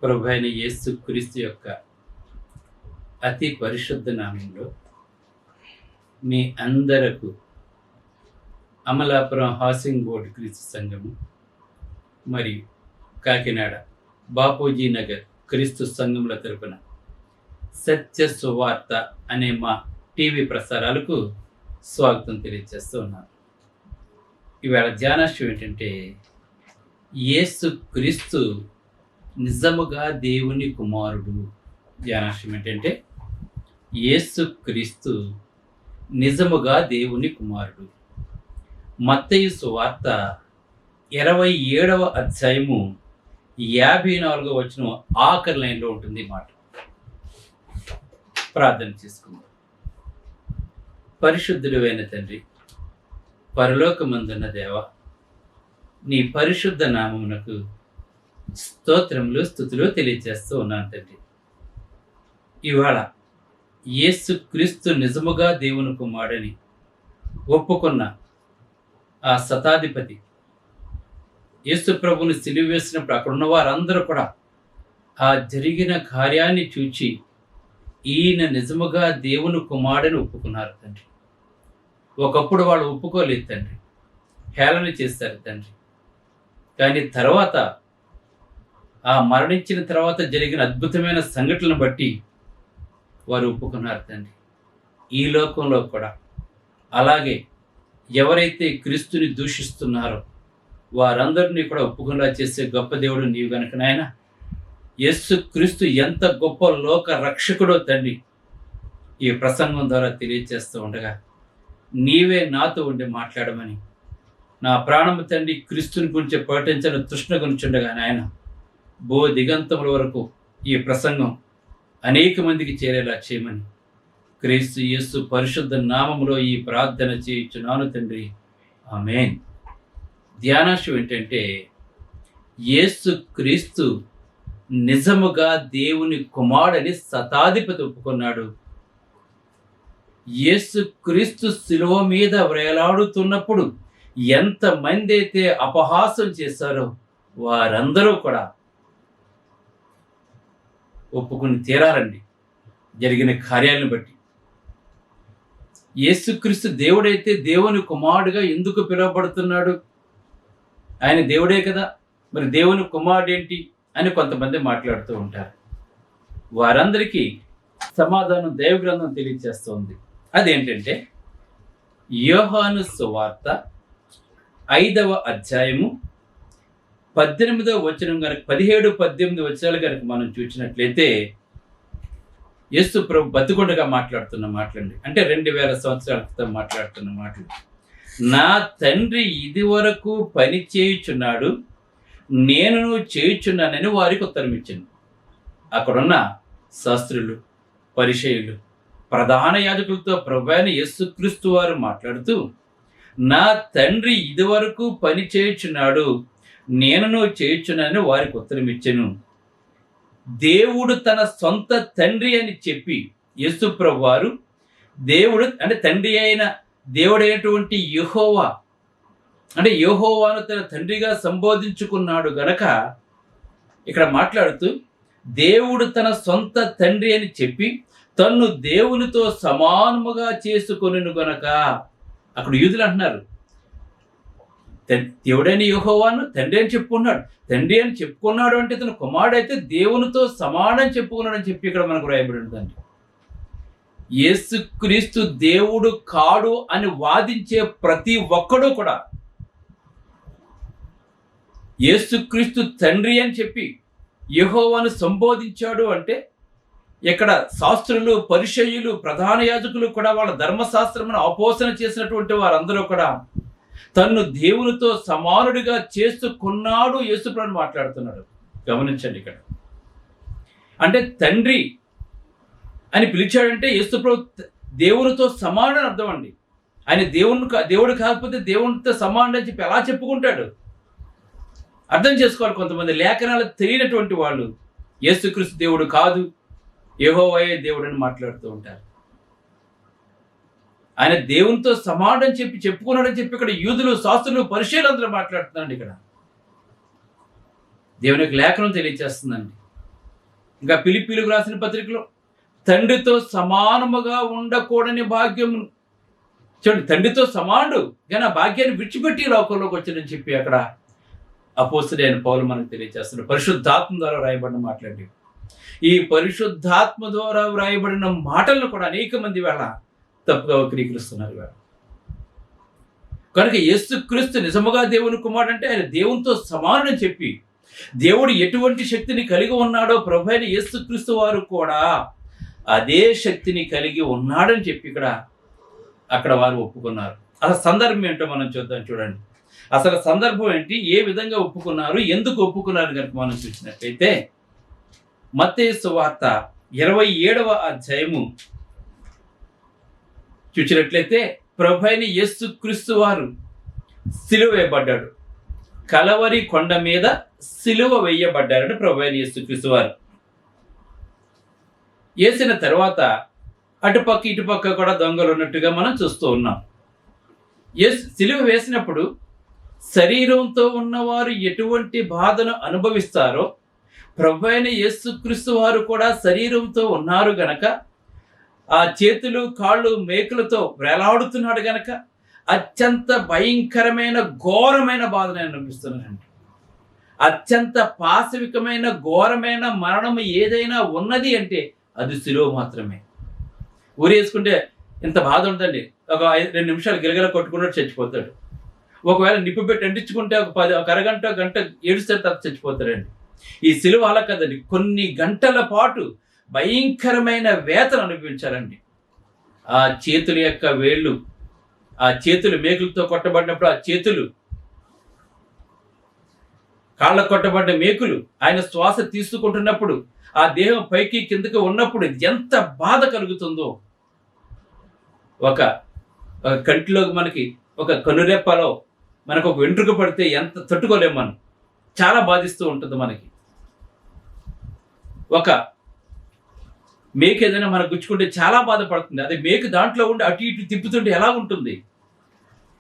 ప్రభువైన యేసు క్రీస్తు యొక్క అతి పరిశుద్ధ నామంలో మీ అందరకు అమలాపురం హౌసింగ్ బోర్డు క్రీస్తు సంఘము మరియు కాకినాడ బాపూజీ నగర్ క్రీస్తు సంఘముల తరపున సత్య సువార్త అనే మా టీవీ ప్రసారాలకు స్వాగతం తెలియజేస్తూ ఉన్నాను. ఇవాళ ధ్యానాంశం ఏంటంటే, యేసు క్రీస్తు నిజముగా దేవుని కుమారుడు. ధ్యానాంశం ఏంటంటే, యేసు క్రీస్తు నిజముగా దేవుని కుమారుడు. మత్తయి సువార్త 27వ అధ్యాయము 54వ వచనం ఆఖరి లైన్లో ఉంటుంది మాట. ప్రార్థన చేసుకుందాం. పరిశుద్ధుడైన తండ్రి, పరలోకమందున్న దేవ, నీ పరిశుద్ధ నామమునకు స్తోత్రములు స్తుతులు తెలియజేస్తూ ఉన్నాను తండ్రి. ఇవాళ యేసు క్రీస్తు నిజముగా దేవుని కుమారుడని ఒప్పుకున్న ఆ శతాధిపతి యేసు ప్రభుని సిలువ వేసినప్పుడు అక్కడ ఉన్న వారందరూ కూడా ఆ జరిగిన కార్యాన్ని చూచి ఈయన నిజముగా దేవుని కుమారుడని ఒప్పుకున్నారు తండ్రి. ఒకప్పుడు వాళ్ళు ఒప్పుకోలేదు తండ్రి, హేళన చేస్తారు తండ్రి. కానీ తర్వాత ఆ మరణించిన తర్వాత జరిగిన అద్భుతమైన సంఘటనలను బట్టి వారు ఒప్పుకున్నారు తండ్రి. ఈ లోకంలో కూడా అలాగే ఎవరైతే క్రీస్తుని దూషిస్తున్నారో వారందరినీ కూడా ఒప్పుకునేలా చేసే గొప్ప దేవుడు నీవు గనుక నాయన. యేసు క్రీస్తు ఎంత గొప్ప లోక రక్షకుడో తండ్రి ఈ ప్రసంగం ద్వారా తెలియజేస్తూ ఉండగా నీవే నాతో ఉండి మాట్లాడమని నా ప్రాణము తండ్రి క్రీస్తుని గురించి ప్రకటించిన తృష్ణ గురించుండగా నాయన, భూ దిగంతముల వరకు ఈ ప్రసంగం అనేక మందికి చేరేలా చేయమని క్రీస్తు యేసు పరిశుద్ధ నామములో ఈ ప్రార్థన చేయుచున్నాను తండ్రి, ఆమేన్. ధ్యానాంశం ఏంటంటే, యేసు క్రీస్తు నిజముగా దేవుని కుమారుడని శతాధిపతి ఒప్పుకున్నాడు. యేసు క్రీస్తు శిలువ మీద వేలాడుతున్నప్పుడు ఎంతమంది అయితే అపహాసం చేశారో వారందరూ కూడా ఒప్పుకుని తీరారండి జరిగిన కార్యాలను బట్టి. యేసుక్రీస్తు దేవుడైతే దేవుని కుమారుడుగా ఎందుకు పిలువబడుతున్నాడు? ఆయన దేవుడే కదా, మరి దేవుని కుమారుడు ఏంటి అని కొంతమంది మాట్లాడుతూ ఉంటారు. వారందరికీ సమాధానం దైవ గ్రంథం తెలియజేస్తోంది. అదేంటంటే, యోహాను సువార్త 5వ అధ్యాయము 18వ వచనం కనుక 17-18 వచనాలు కనుక మనం చూసినట్లయితే, యేసు ప్రభు బతికుండగా మాట్లాడుతున్న మాటలండి. అంటే 2000 సంవత్సరాల క్రితం మాట్లాడుతున్న మాటలు. నా తండ్రి ఇది వరకు పని చేయుచున్నాడు, నేను చేయుచున్నానని వారికి ఉత్తరం ఇచ్చాను. అక్కడున్న శాస్త్రులు, పరిసయ్యులు, ప్రధాన యాజకులతో ప్రభువైన యేసుక్రీస్తు వారు మాట్లాడుతూ, నా తండ్రి ఇది వరకు పని చేయుచున్నాడు, నేను చేయుచున్నానని వారికి ఉత్తరం ఇచ్చాను. దేవుడు తన సొంత తండ్రి అని చెప్పి యేసు ప్రభు వారు దేవుడు అంటే తండ్రి అయిన దేవుడైనటువంటి యెహోవా అంటే యెహోవాను తన తండ్రిగా సంబోధించుకున్నాడు గనక ఇక్కడ మాట్లాడుతూ దేవుడు తన సొంత తండ్రి అని చెప్పి తన్ను దేవునితో సమానముగా చేసుకొనెను గనక, అక్కడ యూదులు అంటున్నారు దేవుడైన యెహోవాను తండ్రి అని చెప్పుకున్నాడు. తండ్రి అని చెప్పుకున్నాడు అంటే తన కుమారుడైతే దేవునితో సమానం చెప్పుకున్నాడు అని చెప్పి ఇక్కడ మనకు రాయబడి ఉందండి. యేసుక్రీస్తు దేవుడు కాడు అని వాదించే ప్రతి ఒక్కడూ కూడా యేసుక్రీస్తు తండ్రి అని చెప్పి యెహోవాను సంబోధించాడు అంటే, ఇక్కడ శాస్త్రులు, పరిసయ్యులు, ప్రధాన యాజకులు కూడా వాళ్ళ ధర్మశాస్త్రమును అపోసన చేసినటువంటి వారందరూ కూడా తన్ను దేవునితో సమానుడిగా చేసుకున్నాడు యేసుప్రభు మాట్లాడుతున్నాడు. గమనించండి, ఇక్కడ అంటే తండ్రి అని పిలిచాడంటే యేసుప్రభు దేవునితో సమానుడు అర్థం అండి. ఆయన దేవుడు కాకపోతే దేవునితో సమానుడు అని చెప్పి ఎలా చెప్పుకుంటాడు? అర్థం చేసుకోవాలి. కొంతమంది లేఖనాలు తెలియనటువంటి వాళ్ళు యేసుక్రీస్తు దేవుడు కాదు, యెహోవాయే దేవుడు అని మాట్లాడుతూ ఉంటారు. ఆయన దేవునితో సమానం చెప్పి చెప్పుకున్నాడని చెప్పి ఇక్కడ యూదులు, శాస్త్రులు, పరిసయ్యులు అందరూ మాట్లాడుతున్నారండి. ఇక్కడ దేవుని యొక్క లేఖనం తెలియజేస్తుందండి. ఇంకా ఫిలిప్పీలకు రాసిన పత్రికలో తండ్రితో సమానముగా ఉండకూడని భాగ్యమును, చూడండి, తండ్రితో సమానుడు కానీ ఆ భాగ్యాన్ని విడిచిపెట్టి లోకంలోకి వచ్చాడని చెప్పి అక్కడ అపోస్తలుడైన పౌలు మనకు తెలియజేస్తున్నాడు. పరిశుద్ధాత్మ ద్వారా వ్రాయబడిన మాటలండి. ఈ పరిశుద్ధాత్మ ద్వారా వ్రాయబడిన మాటలను కూడా అనేక మంది వేళ తప్పుగా వక్రీకరిస్తున్నారు వేళ. కనుక యేసుక్రీస్తు నిజముగా దేవుని కుమారుడు అంటే ఆయన దేవునితో సమానుడని చెప్పి, దేవుడు ఎటువంటి శక్తిని కలిగి ఉన్నాడో ప్రభు అయిన యేసుక్రీస్తు వారు కూడా అదే శక్తిని కలిగి ఉన్నాడని చెప్పి అక్కడ వారు ఒప్పుకున్నారు. అసలు సందర్భం ఏంటో మనం చూద్దాం. చూడండి, అసలు సందర్భం ఏంటి, ఏ విధంగా ఒప్పుకున్నారు, ఎందుకు ఒప్పుకున్నారు కనుక మనం చూసినట్లయితే మత్తయి సువార్త 27వ అధ్యాయము చూసినట్లయితే ప్రభు అయిన యేసుక్రీస్తు వారు సిలువ వేయబడ్డాడు. కలవరి కొండ మీద సిలువ వేయబడ్డారని ప్రభు అయిన యేసుక్రీస్తు వారు వేసిన తర్వాత అటుపక్క ఇటుపక్క కూడా దొంగలు ఉన్నట్టుగా మనం చూస్తూ ఉన్నాం. సిలువ వేసినప్పుడు శరీరంతో ఉన్నవారు ఎటువంటి బాధను అనుభవిస్తారో ప్రభు అయిన యేసుక్రీస్తు వారు కూడా శరీరంతో ఉన్నారు గనక, ఆ చేతులు కాళ్ళు మేకులతో వేలాడుతున్నాడు గనక అత్యంత భయంకరమైన ఘోరమైన బాధను అనుభవిస్తున్నారండి. అత్యంత పాశవికమైన ఘోరమైన మరణం ఏదైనా ఉన్నది అంటే అది సిలువ మాత్రమే. ఊరేసుకుంటే ఇంత బాధ ఉందండి. ఒక 2 నిమిషాలు గిలగిల కొట్టుకున్నట్టు చచ్చిపోతాడు. ఒకవేళ నిప్పు పెట్టి అంటించుకుంటే ఒక అరగంట గంట ఏడుస్తే తర్వాత చచ్చిపోతాడండి. ఈ సిలువ అలా కదండి, కొన్ని గంటల పాటు భయంకరమైన వేతను అనుభవించారండి. ఆ చేతుల యొక్క వేళ్ళు, ఆ చేతులు మేకులతో కొట్టబడినప్పుడు, ఆ చేతులు కాళ్ళ కొట్టబడ్డ మేకులు ఆయన శ్వాస తీసుకుంటున్నప్పుడు, ఆ దేహం పైకి కిందకి ఉన్నప్పుడు ఎంత బాధ కలుగుతుందో. ఒక కంటిలో మనకి ఒక కనురెప్పలో మనకు ఒక వెంట్రుక పడితే ఎంత తట్టుకోలేము మనం, చాలా బాధిస్తూ ఉంటుంది మనకి. ఒక మేకు ఏదైనా మనకు గుచ్చుకుంటే చాలా బాధపడుతుంది. అదే మేకు దాంట్లో ఉండి అటు ఇటు తిప్పుతుంటే ఎలా ఉంటుంది?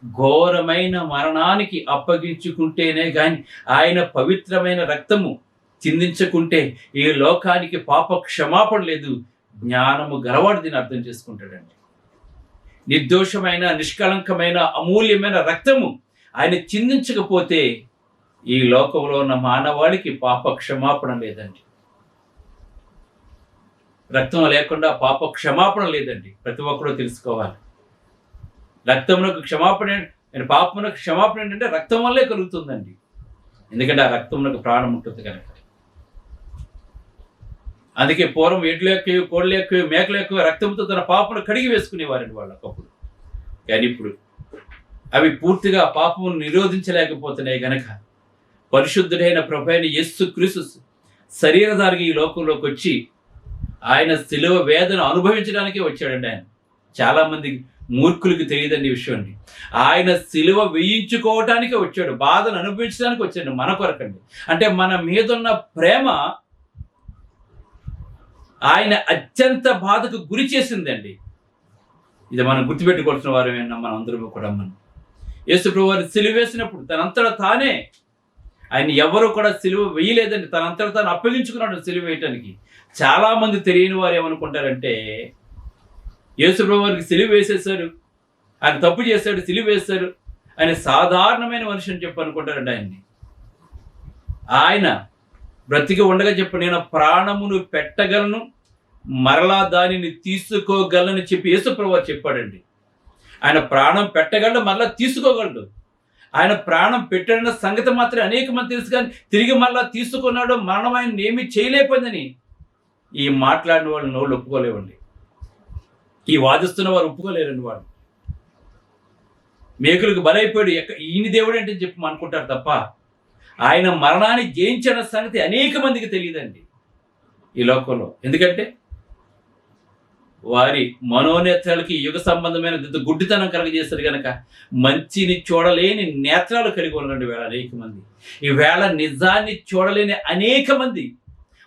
ఘోరమైన మరణానికి అప్పగించుకుంటేనే కానీ ఆయన పవిత్రమైన రక్తము చిందించకుంటే ఈ లోకానికి పాప క్షమాపణ లేదు. జ్ఞానము గలవాడు దీన్ని అర్థం చేసుకుంటాడండి. నిర్దోషమైన నిష్కలంకమైన అమూల్యమైన రక్తము ఆయన చిందించకపోతే ఈ లోకంలో ఉన్న మానవాళికి పాప క్షమాపణ లేదండి. రక్తం లేకుండా పాప క్షమాపణ లేదండి. ప్రతి ఒక్కరూ తెలుసుకోవాలి. రక్తమునకు క్షమాపణ, పాపమునకు క్షమాపణ ఏంటంటే రక్తం వల్లే కలుగుతుందండి. ఎందుకంటే ఆ రక్తమునకు ప్రాణం ఉంటుంది కనుక. అందుకే పూర్వం ఎడ్లు ఎక్కువ, కోళ్ళు ఎక్కువ, మేకలు ఎక్కువ రక్తంతో తన పాపను కడిగి వేసుకునేవారండి వాళ్ళు ఒకప్పుడు. కానీ ఇప్పుడు అవి పూర్తిగా పాపమును నిరోధించలేకపోతున్నాయి గనక పరిశుద్ధుడైన ప్రభు అయిన యేసుక్రీస్తు శరీరధారికి ఈ లోకంలోకి వచ్చి ఆయన శిలువ వేదన అనుభవించడానికే వచ్చాడండి. ఆయన చాలా మంది మూర్ఖులకి తెలియదండి ఈ విషయం అండి. ఆయన శిలువ వేయించుకోవటానికే వచ్చాడు, బాధను అనుభవించడానికి వచ్చాడు మన కొరకండి. అంటే మన మీదున్న ప్రేమ ఆయన అత్యంత బాధకు గురి చేసిందండి. ఇది మనం గుర్తుపెట్టుకోవాల్సిన వారమేనా మనం అందరూ కూడా. మనం యేసు ప్రభువు వారు సిలువ వేసినప్పుడు తనంతటా తానే, ఆయన ఎవరు కూడా సిలువ వేయలేదండి, తనంతటా తాను అప్పగించుకున్నాడు సిలువ వేయటానికి. చాలా మంది తెలియని వారు ఏమనుకుంటారంటే యేసు ప్రభువు వారికి సిలువ వేసేశారు, ఆయన తప్పు చేశాడు, సిలువ వేశారు, ఆయన సాధారణమైన మనిషి అని చెప్పి అనుకుంటారండి ఆయన్ని. ఆయన బ్రతికి ఉండగా చెప్పు, నేను ప్రాణమును పెట్టగలను, మరలా దానిని తీసుకోగలను చెప్పి యేసు ప్రభువు చెప్పాడండి. ఆయన ప్రాణం పెట్టగలడు, మరలా తీసుకోగలడు. ఆయన ప్రాణం పెట్టిన సంగతి మాత్రం అనేక మంది తెలుసు, కానీ తిరిగి మరలా తీసుకున్నాడు, మరణం ఆయన ఏమీ చేయలేకపోయిందని ఈ మాట్లాడిన వాళ్ళు నోళ్ళు ఒప్పుకోలేవండి. ఈ వాదిస్తున్న వారు ఒప్పుకోలేరండి. వాడు మేకులకు బలైపోయాడు, ఈయన దేవుడు అంటే చెప్పి అనుకుంటారు తప్ప ఆయన మరణాన్ని జయించిన సంగతి అనేక మందికి తెలియదండి ఈ లోకంలో. ఎందుకంటే వారి మనోనేత్రాలకి యుగ సంబంధమైన గుడ్డితనం కలగజేస్తారు కనుక మంచిని చూడలేని నేత్రాలు కలిగి ఉన్నాడు వేళ అనేక మంది. ఈవేళ నిజాన్ని చూడలేని అనేక మంది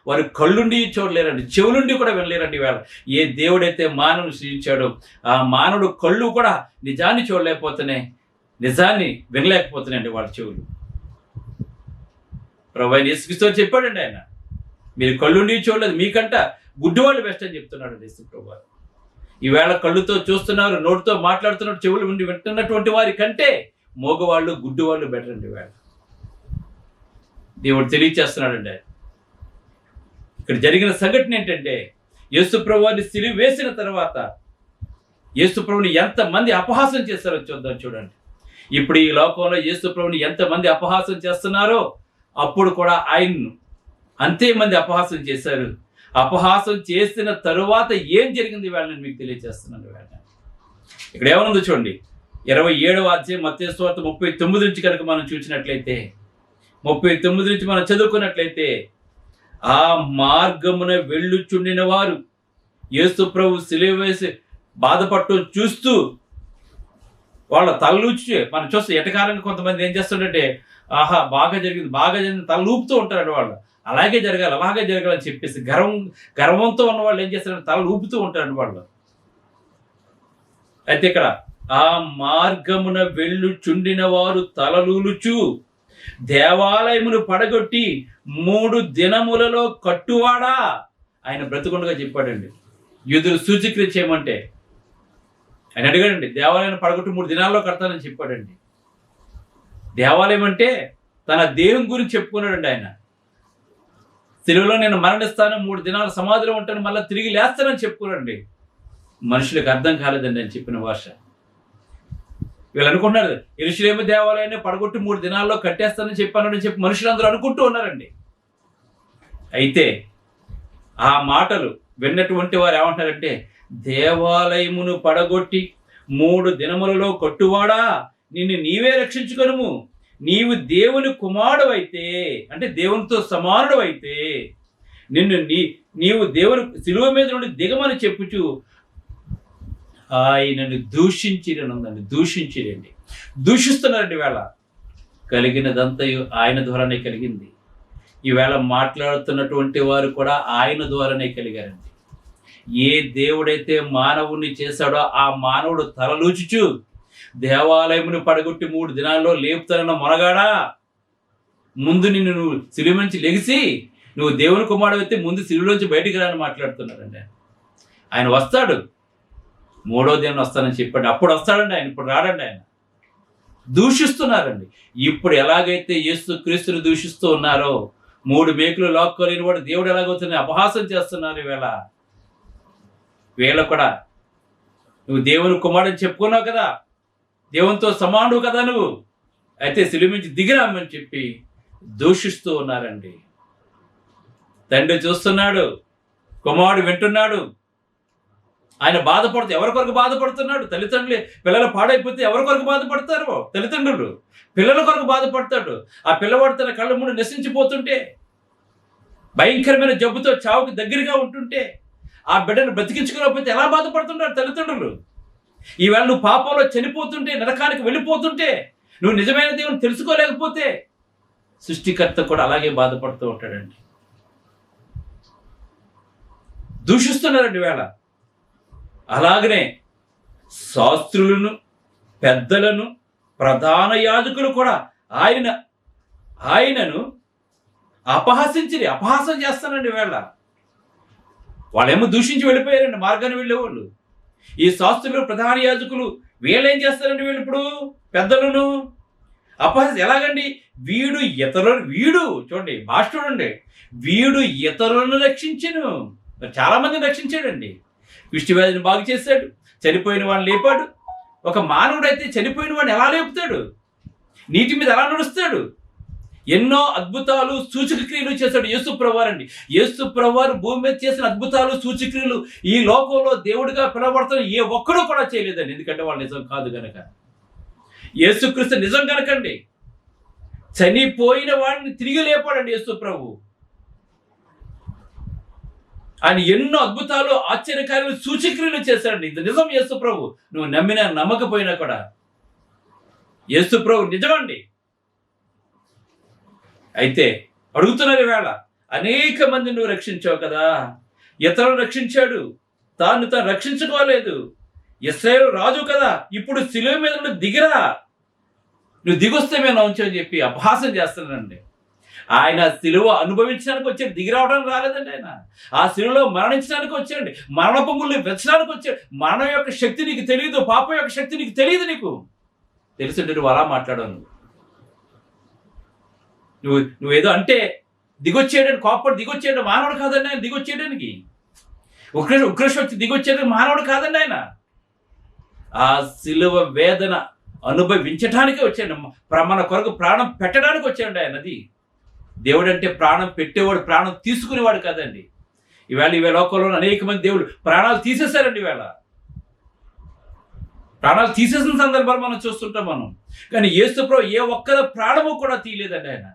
వారు కళ్ళుండి చూడలేరండి, చెవులుండి కూడా వినలేరండి. వేళ ఏ దేవుడైతే మానవుని సృజించాడో ఆ మానవుడు కళ్ళు కూడా నిజాన్ని చూడలేకపోతున్నాయి, నిజాన్ని వినలేకపోతున్నాయండి వాళ్ళ చెవులు. ప్రభువైన యేసుక్రీస్తు చెప్పాడండి ఆయన, మీరు కళ్ళుండి చూడలేదు, మీకంట గుడ్డివాళ్ళు బెస్ట్ అని చెప్తున్నాడు యేసుప్రభు వారు. ఈవేళ కళ్ళుతో చూస్తున్నారు, నోటితో మాట్లాడుతున్నారు, చెవులు ఉండి వింటున్నటువంటి వారి కంటే మోగవాళ్ళు గుడ్డివాళ్ళు బెటర్ అండి. ఈవేళ దేవుడు తెలియచేస్తున్నాడండి. ఇక్కడ జరిగిన సంఘటన ఏంటంటే, యేసుప్రభు వారిని సిలువ వేసిన తర్వాత యేసుప్రభుని ఎంతమంది అపహాసం చేస్తారో చూద్దాం. చూడండి, ఇప్పుడు ఈ లోకంలో యేసుప్రభుని ఎంతమంది అపహాసం చేస్తున్నారో అప్పుడు కూడా ఆయన్ను అంతే మంది అపహాసం చేశారు. అపహాసం చేసిన తరువాత ఏం జరిగింది వేళ నేను మీకు తెలియజేస్తున్నాను. వేళ ఇక్కడ ఏమనుందో చూడండి, 27వ అధ్యాయం మత్తయి సువార్త 39 నుంచి కనుక మనం చూసినట్లయితే, 39 నుంచి మనం చదువుకున్నట్లయితే, ఆ మార్గమున వెళ్ళుచుండిన వారు యేసు ప్రభు సిలువ వేసి బాధపడటం చూస్తూ వాళ్ళ తలలూచి మనం చూస్తే ఎటకారంగా కొంతమంది ఏం చేస్తుంటే, ఆహా బాగా జరిగింది తల ఊపుతూ ఉంటారండి. వాళ్ళు అలాగే జరగాలని చెప్పేసి గర్వంతో ఉన్న వాళ్ళు ఏం చేస్తారంటే తల ఊపుతూ ఉంటారండి వాళ్ళు. అయితే ఇక్కడ ఆ మార్గమున వెళ్ళుచుండిన వారు తలలూలుచు దేవాలయమును పడగొట్టి 3 దినములలో కట్టువాడా. ఆయన బ్రతుకుండగా చెప్పాడండి. యూదులు సూచక్రియ చేయమంటే ఆయన అడిగాడండి, దేవాలయాన్ని పడగొట్టి 3 దినాల్లో కడతానని చెప్పాడండి. దేవాలయం అంటే తన దేహం గురించి చెప్పుకున్నాడండి. ఆయన సిలువలో నేను మరణిస్తాను, 3 దినాలు సమాధిలో ఉంటాను, మళ్ళీ తిరిగి లేస్తానని చెప్పుకున్నాడండి. మనుషులకు అర్థం కాలేదండి అని చెప్పిన భాష. వీళ్ళు అనుకుంటున్నారు యెరూషలేము దేవాలయాన్ని పడగొట్టి 3 దినాల్లో కట్టేస్తానని చెప్పానని చెప్పి మనుషులందరూ అనుకుంటూ ఉన్నారండి. అయితే ఆ మాటలు విన్నటువంటి వారు ఏమంటారంటే, దేవాలయమును పడగొట్టి 3 దినములలో కట్టువాడా, నిన్ను నీవే రక్షించుకొనుము. నీవు దేవుని కుమారుడవైతే, అంటే దేవునితో సమానుడవైతే నీవు దేవుని సిలువ మీద నుండి దిగమని చెప్పుచు ఆయనను దూషించిరండి. దూషిస్తున్నారండి. వేళ కలిగినదంతయు ఆయన ద్వారానే కలిగింది. ఈవేళ మాట్లాడుతున్నటువంటి వారు కూడా ఆయన ద్వారానే కలిగారండి. ఏ దేవుడైతే మానవుణ్ణి చేశాడో ఆ మానవుడు తలలూచుచు దేవాలయమును పడగొట్టి 3 దినాల్లో లేపుతానన్న మొనగాడా, ముందు నువ్వు సిలువ నుంచి లెగిసి నువ్వు దేవుని కుమారుడైతే ముందు సిలువలోంచి బయటికి రాని మాట్లాడుతున్నారండి. ఆయన వస్తాడు, 3వ దినం వస్తానని చెప్పండి, అప్పుడు వస్తాడండి ఆయన, ఇప్పుడు రాడండి. ఆయన దూషిస్తున్నారండి. ఇప్పుడు ఎలాగైతే యేసు క్రీస్తుని దూషిస్తూ ఉన్నారో, 3 మేకులు లాక్కోలేని వాడు దేవుడు ఎలాగవుతుంది అపహాసం చేస్తున్నారు. వీళ్ళ కూడా నువ్వు దేవుని కుమారుడని చెప్పుకున్నావు కదా, దేవునితో సమానుడు కదా నువ్వు, అయితే సిలువ నుంచి దిగిరామని చెప్పి దూషిస్తూ ఉన్నారండి. తండ్రి చూస్తున్నాడు, కుమారుడు వింటున్నాడు. ఆయన బాధపడుతూ ఎవరి కొరకు బాధపడుతున్నాడు? తల్లిదండ్రులు పిల్లలు పాడైపోతే ఎవరి కొరకు బాధపడతారు? తల్లిదండ్రులు పిల్లల కొరకు బాధపడతాడు. ఆ పిల్లవాడు తన కళ్ళ ముందు నశించిపోతుంటే, భయంకరమైన జబ్బుతో చావుకి దగ్గరగా ఉంటుంటే, ఆ బిడ్డను బ్రతికించుకోలేకపోతే ఎలా బాధపడుతున్నారు తల్లిదండ్రులు? ఈవేళ నువ్వు పాపంలో చనిపోతుంటే, నరకానికి వెళ్ళిపోతుంటే, నువ్వు నిజమైన దేవుని తెలుసుకోలేకపోతే సృష్టికర్త కూడా అలాగే బాధపడుతూ ఉంటాడండి. దూషిస్తున్నారండి వేళ. అలాగనే శాస్త్రులను, పెద్దలను, ప్రధాన యాజకులు కూడా ఆయనను అపహాసం చేస్తానండి వేళ. వాళ్ళేమో దూషించి వెళ్ళిపోయారండి మార్గాన్ని వెళ్ళేవాళ్ళు. ఈ శాస్త్రులు, ప్రధాన యాజకులు వీళ్ళేం చేస్తారండి? వీళ్ళు ఇప్పుడు పెద్దలను ఎలాగండి? వీడు చూడండి, భాష చూడండి, వీడు ఇతరులను రక్షించను. చాలా మందిని రక్షించాడండి. కుష్ఠవ్యాధిని బాగు చేశాడు, చనిపోయిన వాడిని లేపాడు. ఒక మానవుడు అయితే చనిపోయిన వాడిని ఎలా లేపుతాడు? నీటి మీద ఎలా నడుస్తాడు? ఎన్నో అద్భుతాలు, సూచక్రియలు చేశాడు యేసుప్రభువారు అండి. యేసుప్రభువారు భూమి మీద చేసిన అద్భుతాలు, సూచక్రియలు ఈ లోకంలో దేవుడిగా పిలవబడుతున్న ఏ ఒక్కడూ కూడా చేయలేదండి. ఎందుకంటే వాళ్ళు నిజం కాదు గనక. యేసుక్రీస్తు నిజం కనుకండి. చనిపోయిన వాడిని తిరిగి లేపాడండి యేసుప్రభు. ఆయన ఎన్నో అద్భుతాలు, ఆశ్చర్యకార్యాలు, సూచక్రియలు చేశాడండి. ఇది నిజం యేసుప్రభు. నువ్వు నమ్మినా నమ్మకపోయినా కూడా యేసుప్రభు నిజమండి. అయితే అడుగుతున్నారు వేళ, అనేక మంది నువ్వు రక్షించావు కదా, ఇతరులను రక్షించాడు, తాను రక్షించుకోలేదు. ఇశ్రాయేలు రాజు కదా, ఇప్పుడు సిలువ మీద దిగిరా, నువ్వు దిగొస్తే మేము ఉంచని చెప్పి అపహాసం చేస్తున్నానండి. ఆయన సిలువ అనుభవించడానికి వచ్చాడు, దిగి రావడానికి రాలేదండి. ఆయన ఆ సిలువలో మరణించడానికి వచ్చాడు, మరణపు ముళ్ళు వెచ్చడానికి వచ్చాడు. మరణం యొక్క శక్తి నీకు తెలియదు, పాపం యొక్క శక్తి నీకు తెలియదు. నీకు తెలుసుంటే నువ్వు అలా మాట్లాడవు. నువ్వేదో అంటే దిగొచ్చేయడానికి, కోపడి దిగొచ్చేయడం మానవుడు కాదండి ఆయన. దిగొచ్చేయడానికి ఉక్రోషం వచ్చి దిగొచ్చేయడానికి మానవుడు కాదండి ఆయన. ఆ సిలువ వేదన అనుభవించటానికే వచ్చాడు, మన కొరకు ప్రాణం పెట్టడానికి వచ్చాడు ఆయన. అది దేవుడు అంటే ప్రాణం పెట్టేవాడు, ప్రాణం తీసుకునేవాడు కాదండి. ఈవేళ లోకంలో అనేక మంది దేవుడు ప్రాణాలు తీసేశారండి. ప్రాణాలు తీసేసిన సందర్భాలు మనం చూస్తుంటాం మనం. కానీ యేసు ప్రభువు ఏ ఒక్కరి ప్రాణము కూడా తీయలేదండి. ఆయన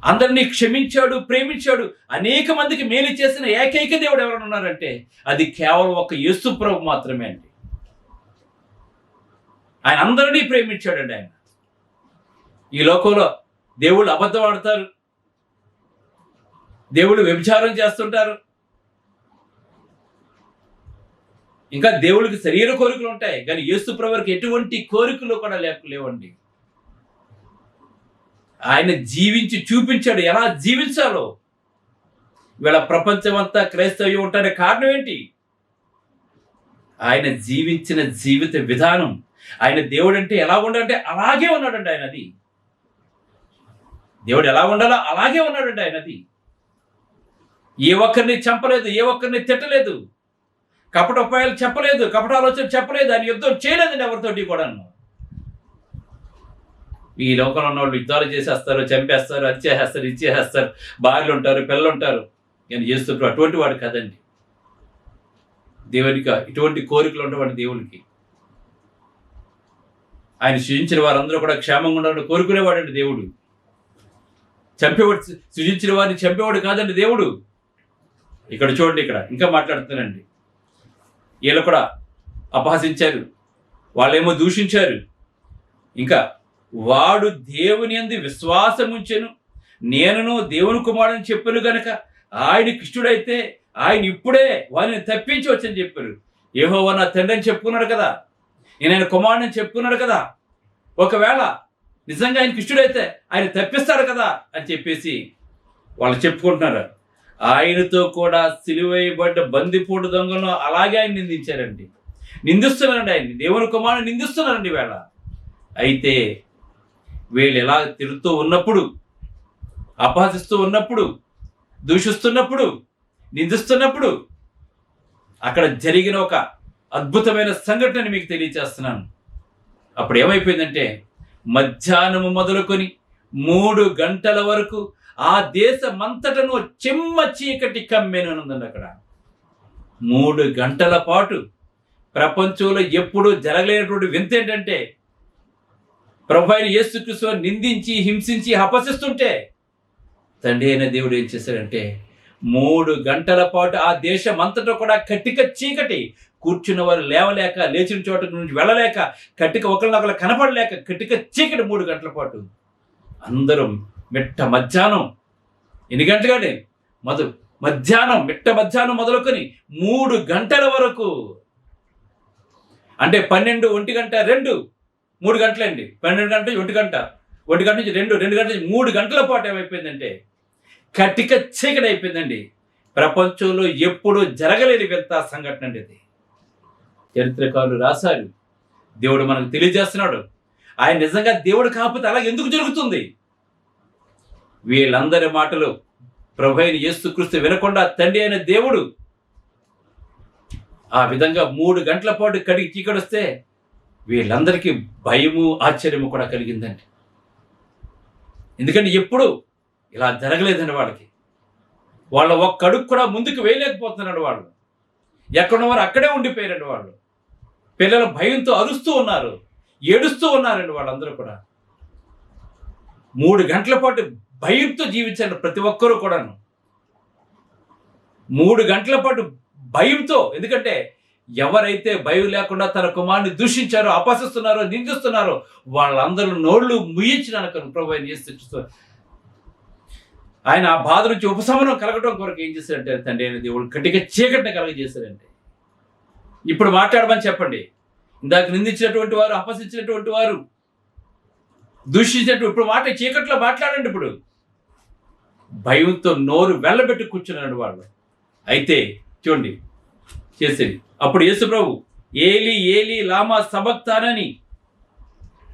అందరినీ క్షమించాడు, ప్రేమించాడు. అనేక మందికి మేలు చేసిన ఏకైక దేవుడు ఎవరైనా ఉన్నారంటే అది కేవలం ఒక యేసు ప్రభువు మాత్రమే అండి. ఆయన అందరినీ ప్రేమించాడండి. ఆయన ఈ లోకంలో దేవుళ్ళు అబద్ధం ఆడతారు, దేవుళ్ళు వ్యభిచారం చేస్తుంటారు, ఇంకా దేవుడికి శరీర కోరికలు ఉంటాయి. కానీ యేసు ప్రభువుకి ఎటువంటి కోరికలు కూడా లేవండి. ఆయన జీవించి చూపించాడు ఎలా జీవించాలో. ఇవాళ ప్రపంచం అంతా క్రైస్తవ్యం ఉంటానికి కారణం ఏంటి? ఆయన జీవించిన జీవిత విధానం. ఆయన దేవుడు అంటే ఎలా ఉండాలంటే అలాగే ఉన్నాడండి ఆయన. అది దేవుడు ఎలా ఉండాలో అలాగే ఉన్నాడండి ఆయన. అది ఏ ఒక్కరిని చంపలేదు, ఏ ఒక్కరిని తిట్టలేదు, కపట ఉపాయాలు చెప్పలేదు, కపట ఆలోచన చెప్పలేదు, ఆయన యుద్ధం చేయలేదండి ఎవరితోటి కూడా. ఈ లోకంలో ఉన్న వాళ్ళు యుద్ధాలు చేసేస్తారు, చంపేస్తారు, అది చేసేస్తారు, ఇది చేసేస్తారు, భార్యలు ఉంటారు, పిల్లలు ఉంటారు. కానీ యేసు అటువంటి వాడు కాదండి. దేవునికి ఇటువంటి కోరికలు ఉన్నవాడు దేవునికి. ఆయన సృజించిన వారందరూ కూడా క్షేమంగా ఉండాలని కోరుకునేవాడండి దేవుడు. చంపేవాడు, సృజించిన వారిని చంపేవాడు కాదండి దేవుడు. ఇక్కడ చూడండి, ఇక్కడ ఇంకా మాట్లాడుతున్నానండి. వీళ్ళు కూడా అపహసించారు, వాళ్ళేమో దూషించారు. ఇంకా వాడు దేవుని యందు విశ్వాసం ఉంచెను, నేనును దేవుని కుమారుని చెప్పాను గనక ఆయనకి ఇష్టడైతే ఆయన ఇప్పుడే వారిని తప్పించి వచ్చని చెప్పారు. యెహోవా నా తండ్రి అని చెప్పుకున్నాడు కదా, నేను ఆయన కుమారుని చెప్పుకున్నాడు కదా, ఒకవేళ నిజంగా ఆయనకి ఇష్టడైతే ఆయన తప్పిస్తాడు కదా అని చెప్పేసి వాళ్ళు చెప్పుకుంటున్నారు. ఆయనతో కూడా సిలువేయబడ్డ బందిపోటు దొంగలను అలాగే ఆయన నిందించారండి, నిందిస్తున్నారండి. ఆయన దేవుని కుమారుని నిందిస్తున్నారండి వేళ. అయితే వీళ్ళు ఎలా తిరుగుతూ ఉన్నప్పుడు, అపహసిస్తూ ఉన్నప్పుడు, దూషిస్తున్నప్పుడు, నిందిస్తున్నప్పుడు అక్కడ జరిగిన ఒక అద్భుతమైన సంఘటన మీకు తెలియచేస్తున్నాను. అప్పుడు ఏమైపోయిందంటే మధ్యాహ్నము మొదలుకొని 3 గంటల వరకు ఆ దేశమంతటను చెమ్మ చీకటి కమ్మెనుందండి. అక్కడ 3 గంటల పాటు ప్రపంచంలో ఎప్పుడూ జరగలేనటువంటి వింత ఏంటంటే ప్రభు అయిన యేసుక్రీస్తు నిందించి, హింసించి, అపహసిస్తుంటే తండ్రి అయిన దేవుడు ఏం చేశాడంటే 3 గంటల పాటు ఆ దేశం అంతటా కూడా కట్టిక చీకటి, కూర్చున్న వారు లేవలేక, లేచిన చోట నుంచి వెళ్ళలేక, కట్టిక ఒకరినొకరు కనపడలేక కట్టిక చీకటి 3 గంటల పాటు. అందరూ మిట్ట మధ్యాహ్నం ఎన్ని గంటలుగానే మిట్ట మధ్యాహ్నం మొదలుకొని 3 గంటల వరకు, అంటే 12, 1 గంట, 2, 3 గంటలండి. 12 గంటలు 1 గంట, 1 గంట నుంచి 2 గంటల నుంచి 3 గంటల పాటు ఏమైపోయిందంటే కట్టిక చీకటి అయిపోయిందండి. ప్రపంచంలో ఎప్పుడూ జరగలేని వింత సంఘటన అండి ఇది. చరిత్రకారులు రాశారు, దేవుడు మనకు తెలియజేస్తున్నాడు. ఆయన నిజంగా దేవుడు కాకపోతే అలా ఎందుకు జరుగుతుంది? వీళ్ళందరి మాటలు ప్రభు అయిన యేసుక్రీస్తు వినకుండా తండ్రి అయిన దేవుడు ఆ విధంగా 3 గంటల పాటు కడిగి చీకటి వస్తే వీళ్ళందరికీ భయము, ఆశ్చర్యము కూడా కలిగిందండి. ఎందుకంటే ఎప్పుడు ఇలా జరగలేదండి వాళ్ళకి. వాళ్ళ ఒక్క అడుగు కూడా ముందుకు వేయలేకపోతున్నాడు. వాళ్ళు ఎక్కడున్నవారు అక్కడే ఉండిపోయారండి. వాళ్ళు పిల్లలు భయంతో అరుస్తూ ఉన్నారు, ఏడుస్తూ ఉన్నారండి. వాళ్ళందరూ కూడా 3 గంటల పాటు భయంతో జీవించారు ప్రతి ఒక్కరూ కూడాను. 3 గంటల పాటు భయంతో. ఎందుకంటే ఎవరైతే భయం లేకుండా తన కుమారుని దూషించారో, అపహసిస్తున్నారో, నిందిస్తున్నారో వాళ్ళందరూ నోళ్ళు ముయించినాక ప్రభు అయిన యేసుక్రీస్తు ఆయన ఆ బాధ నుంచి ఉపశమనం కలగడం కొరకు ఏం చేశారంటే తండ్రి అయిన దేవుడు కట్టిక చీకటిని కలగజేశారంటే. ఇప్పుడు మాట్లాడమని చెప్పండి. ఇందాక నిందించినటువంటి వారు, అపహసించినటువంటి వారు, దూషించినటువంటి ఇప్పుడు చీకట్లో మాట్లాడండి. ఇప్పుడు భయంతో నోరు వెళ్ళబెట్టి కూర్చున్నాడు వాళ్ళు. అయితే చూడండి చేసేది. అప్పుడు యేసు ప్రభు ఏలి ఏలి లామా సబక్తానని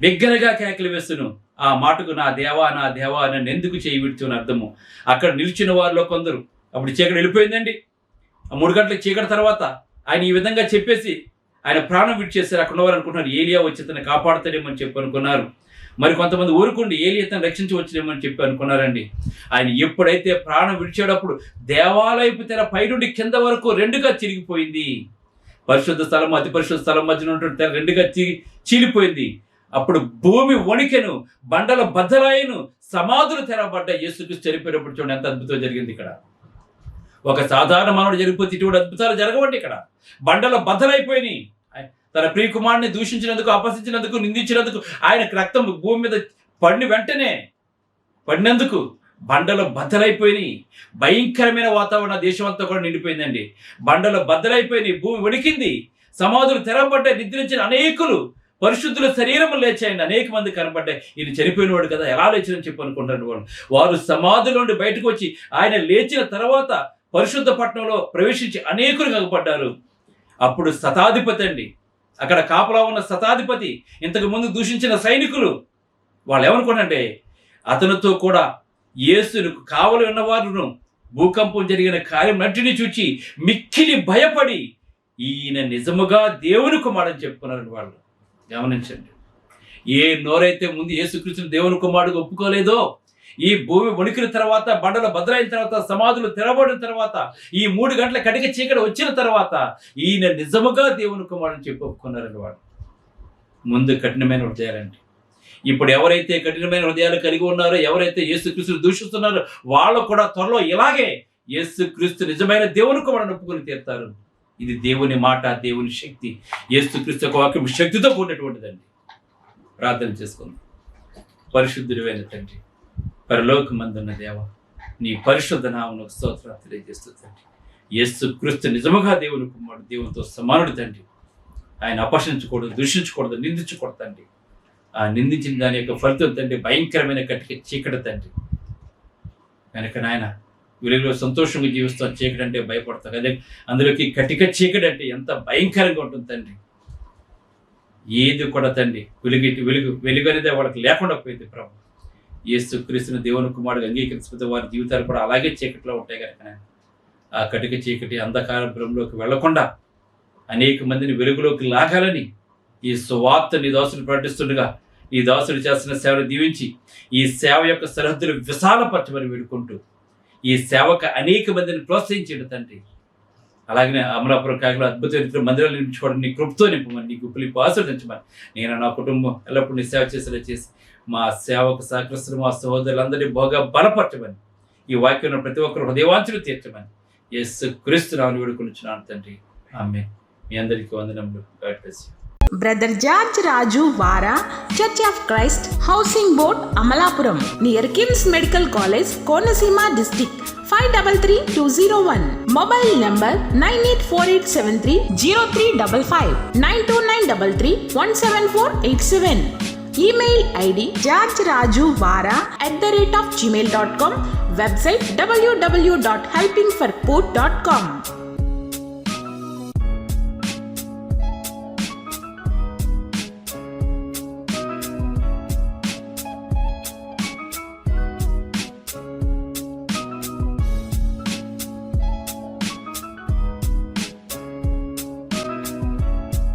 బిగ్గరగా కేకలు వేస్తును. ఆ మాటకు నా దేవా నన్ను ఎందుకు చేయి విడుచుని అర్థము. అక్కడ నిలిచిన వారిలో కొందరు, అప్పుడు చీకటి వెళ్ళిపోయిందండి. 3 గంటలకు చీకటి తర్వాత ఆయన ఈ విధంగా చెప్పేసి ఆయన ప్రాణం విడిచేశారు. అక్కడ ఉన్నవారు అనుకుంటున్నారు ఏలియా వచ్చి అతను కాపాడుతాడేమని చెప్పి అనుకున్నారు. మరి కొంతమంది ఊరుకుండి ఏలియా అతను రక్షించవచ్చునేమని చెప్పి అనుకున్నారండి. ఆయన ఎప్పుడైతే ప్రాణం విడిచేటప్పుడు దేవాలయపు తెర పైనుండి కింద వరకు 2గా చిరిగిపోయింది. పరిశుద్ధ స్థలం అతి పరిశుద్ధ స్థలం మధ్యన ఉన్నటువంటి తెర 2గా చీలిపోయింది. అప్పుడు భూమి వణికెను, బండల బద్దలాయను, సమాధులు తెరబడ్డ. యేసుక్రీస్తు చనిపోయినప్పుడు చూడండి ఎంత అద్భుతం జరిగింది. ఇక్కడ ఒక సాధారణ మానవుడు జరిగిపోతే ఇటువంటి అద్భుతాలు జరగవండి. ఇక్కడ బండలు బద్దలైపోయినాయి. తన ప్రియకుమారుని దూషించినందుకు, అపహసించినందుకు, నిందించినందుకు ఆయనకు రక్తం భూమి మీద పడినందుకు బండలు బద్దలైపోయినాయి. భయంకరమైన వాతావరణ దేశం అంతా కూడా నిండిపోయిందండి. బండలు బద్దలైపోయినాయి, భూమి వణికింది, సమాధులు తెరబడ్డాయి. నిద్రించిన అనేకులు పరిశుద్ధుల శరీరం లేచాయండి. అనేక మంది కనబడ్డాయి. ఈయన చనిపోయినవాడు కదా, ఎలా లేచినని చెప్పి అనుకుంటారు వారు సమాధుల నుండి బయటకు వచ్చి ఆయన లేచిన తర్వాత పరిశుద్ధ పట్టణంలో ప్రవేశించి అనేకులు కనపడ్డారు. అప్పుడు శతాధిపతి అండి, అక్కడ కాపలా ఉన్న శతాధిపతి, ఇంతకు ముందు దూషించిన సైనికులు, వాళ్ళు ఏమనుకున్నారంటే అతనితో కూడా యేసును కావలి ఉన్నవారును భూకంపం జరిగిన కార్యం నటిని చూచి మిక్కిలి భయపడి ఈయన నిజముగా దేవుని కుమారుడని చెప్పుకున్నారని వాళ్ళు. గమనించండి, ఏ నోరైతే ముందు యేసుక్రీస్తుని దేవుని కుమారుడుగా ఒప్పుకోలేదో, ఈ భూమి వణికిన తర్వాత, బండలు బద్దలైన తర్వాత, సమాధులు తెరబడిన తర్వాత, ఈ 3 గంటల కటిక చీకటి వచ్చిన తర్వాత ఈయన నిజముగా దేవుని కుమారుని చెప్పి ఒప్పుకున్నారని వాడు. ముందు కఠినమైన హృదయాలండి. ఇప్పుడు ఎవరైతే కఠినమైన హృదయాలు కలిగి ఉన్నారో, ఎవరైతే యేసుక్రీస్తుని దూషిస్తున్నారో వాళ్ళు కూడా త్వరలో ఇలాగే యేసుక్రీస్తు నిజమైన దేవుని కుమారుని ఒప్పుకొని తీరుతారు. ఇది దేవుని మాట, దేవుని శక్తి. యేసుక్రీస్తు యొక్క వాక్యం శక్తితో కూడినటువంటిదండి. ప్రార్థన చేసుకుందాం. పరిశుద్ధుడైన తండ్రి, పరలోకమందున్న దేవ, నీ పరిశుద్ధ నామమునకు స్తోత్రాలు తెలియజేస్తూ తండ్రి, యేసుక్రీస్తు నిజముగా దేవుని కుమారుడు, దేవునితో సమానుడు తండ్రి. ఆయన అపహసించకూడదు, దూషించకూడదు, నిందించకూడదు తండ్రి. ఆ నిందించిన దాని యొక్క ఫలితం తండ్రి భయంకరమైన కటిక చీకటి తండ్రి. కనుక నాయన వెలుగులో సంతోషంగా జీవిస్తాం, చీకటి అంటే భయపడతాం. అదే అందులోకి కటిక చీకటి అంటే ఎంత భయంకరంగా ఉంటుంది తండ్రి. ఏది కూడా తండ్రి వెలుగు అనేది వాళ్ళకి లేకుండా పోయింది ప్రభు. యేసుక్రీస్తుని దేవుని కుమారుడు అంగీకరించకపోతే వారి జీవితాలు కూడా అలాగే చీకటిలో ఉంటాయి కనుక ఆ కటిక చీకటి అంధకార భ్రమంలోకి వెళ్లకుండా అనేక మందిని వెలుగులోకి లాగాలని ఈ సువార్త నీ దాసుడు ప్రకటిస్తుండగా ఈ దాసుడు చేస్తున్న సేవను దీవించి ఈ సేవ యొక్క సరిహద్దులు విశాలపరచమని వేడుకుంటూ ఈ సేవకు అనేక మందిని ప్రోత్సహించండి తండ్రి. అలాగే అమలాపురం కాయలో అద్భుతమైన మందిరాలు నిర్మించుకోవడం నీ కృపతో నింపమని, నీ గుప్పలింపు ఆశీర్వదించమని, నేను నా కుటుంబం ఎల్లప్పుడూ నీ సేవ చేసేలా చేసి మా సేవకు సహకరిస్తున్న మా సహోదరులందరినీ బాగా బలపరచమని, ఈ వాక్యం ప్రతి ఒక్కరు హృదయవాంఛలు తీర్చమని యేసుక్రీస్తు నామమున వేడుకొనుచున్నాను తండ్రి. ఆమేన్. మీ అందరికీ వందనములు. God bless you. Brother George Raju Vara, Church of Christ, Housing Board, Amalapuram, near KIMS Medical College, Konaseema District, 533201. Mobile number 9848730355, 92933174887. Email ID georgerajuvara@gmail.com. Website www.helpingforpoor.com.